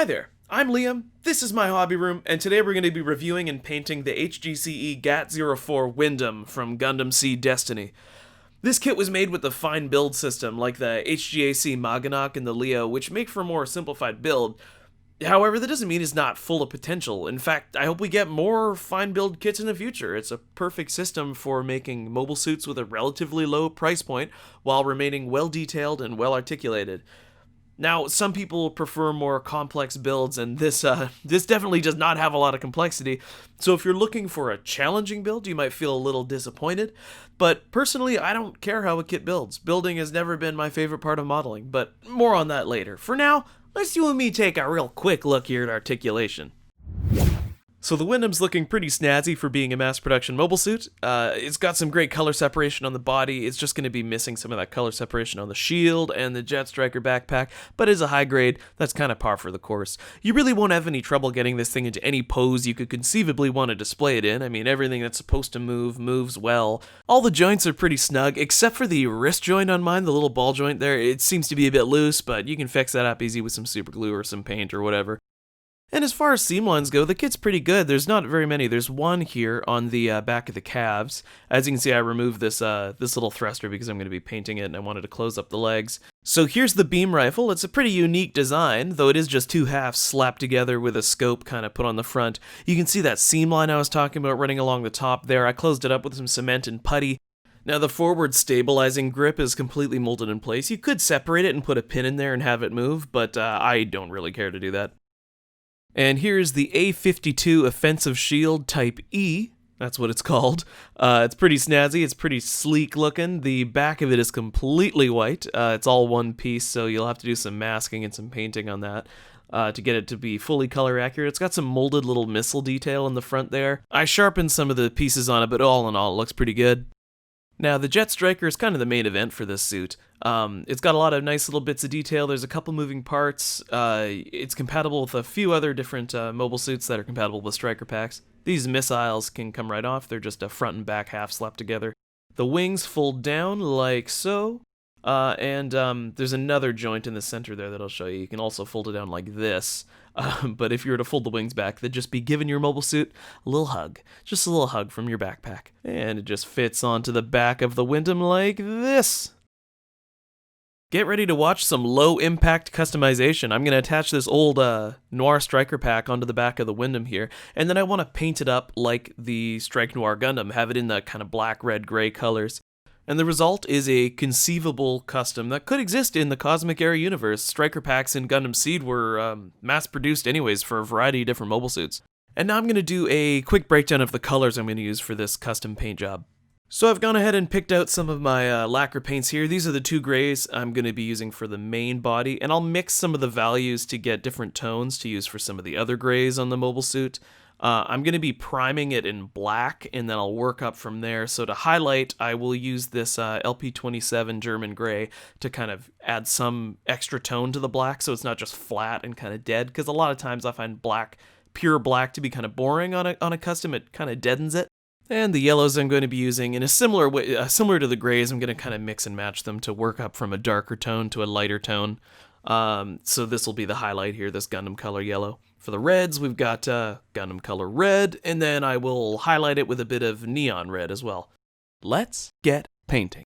Hi there, I'm Liam, this is my hobby room, and today we're going to be reviewing and painting the HGCE GAT-04 Windam from Gundam Seed Destiny. This kit was made with the fine build system like the HGCE Maganok and the Leo, which make for a more simplified build. However, that doesn't mean it's not full of potential. In fact, I hope we get more fine build kits in the future. It's a perfect system for making mobile suits with a relatively low price point while remaining well detailed and well articulated. Now, some people prefer more complex builds, and this definitely does not have a lot of complexity, so if you're looking for a challenging build, you might feel a little disappointed, but personally, I don't care how a kit builds. Building has never been my favorite part of modeling, but more on that later. For now, let's you and me take a real quick look here at articulation. So the Windam's looking pretty snazzy for being a mass production mobile suit. It's got some great color separation on the body. It's just going to be missing some of that color separation on the shield and the Jet Striker backpack, but is a high grade. That's kind of par for the course. You really won't have any trouble getting this thing into any pose you could conceivably want to display it in. I mean, everything that's supposed to move moves well. All the joints are pretty snug, except for the wrist joint on mine, the little ball joint there. It seems to be a bit loose, but you can fix that up easy with some super glue or some paint or whatever. And as far as seam lines go, the kit's pretty good. There's not very many. There's one here on the back of the calves. As you can see, I removed this little thruster because I'm going to be painting it and I wanted to close up the legs. So here's the beam rifle. It's a pretty unique design, though it is just two halves slapped together with a scope kind of put on the front. You can see that seam line I was talking about running along the top there. I closed it up with some cement and putty. Now the forward stabilizing grip is completely molded in place. You could separate it and put a pin in there and have it move, but I don't really care to do that. And here's the A52 Offensive Shield Type E. That's what it's called. It's pretty snazzy. It's pretty sleek looking. The back of it is completely white. It's all one piece, so you'll have to do some masking and some painting on that to get it to be fully color accurate. It's got some molded little missile detail in the front there. I sharpened some of the pieces on it, but all in all, it looks pretty good. Now, the Jet Striker is kind of the main event for this suit. It's got a lot of nice little bits of detail. There's a couple moving parts. It's compatible with a few other different mobile suits that are compatible with striker packs. These missiles can come right off. They're just a front and back half slapped together. The wings fold down like so. And there's another joint in the center there that I'll show you. You can also fold it down like this. But if you were to fold the wings back, they'd just be giving your mobile suit a little hug. Just a little hug from your backpack. And it just fits onto the back of the Windam like this. Get ready to watch some low-impact customization. I'm going to attach this old Noir striker pack onto the back of the Windam here, and then I want to paint it up like the Strike Noir Gundam, have it in the kind of black, red, gray colors. And the result is a conceivable custom that could exist in the Cosmic Era universe. Striker packs in Gundam Seed were mass-produced anyways for a variety of different mobile suits. And now I'm going to do a quick breakdown of the colors I'm going to use for this custom paint job. So I've gone ahead and picked out some of my lacquer paints here. These are the two grays I'm going to be using for the main body, and I'll mix some of the values to get different tones to use for some of the other grays on the mobile suit. I'm going to be priming it in black, and then I'll work up from there. So to highlight, I will use this LP27 German gray to kind of add some extra tone to the black, so it's not just flat and kind of dead, because a lot of times I find black, pure black, to be kind of boring on a custom. It kind of deadens it. And the yellows I'm going to be using in a similar way, similar to the grays. I'm going to kind of mix and match them to work up from a darker tone to a lighter tone. So this will be the highlight here, this Gundam color yellow. For the reds, we've got Gundam color red, and then I will highlight it with a bit of neon red as well. Let's get painting.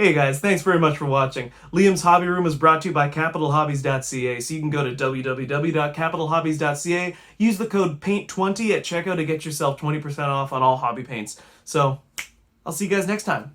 Hey guys, thanks very much for watching. Liam's Hobby Room is brought to you by capitalhobbies.ca, so you can go to www.capitalhobbies.ca, use the code PAINT20 at checkout to get yourself 20% off on all hobby paints. So, I'll see you guys next time.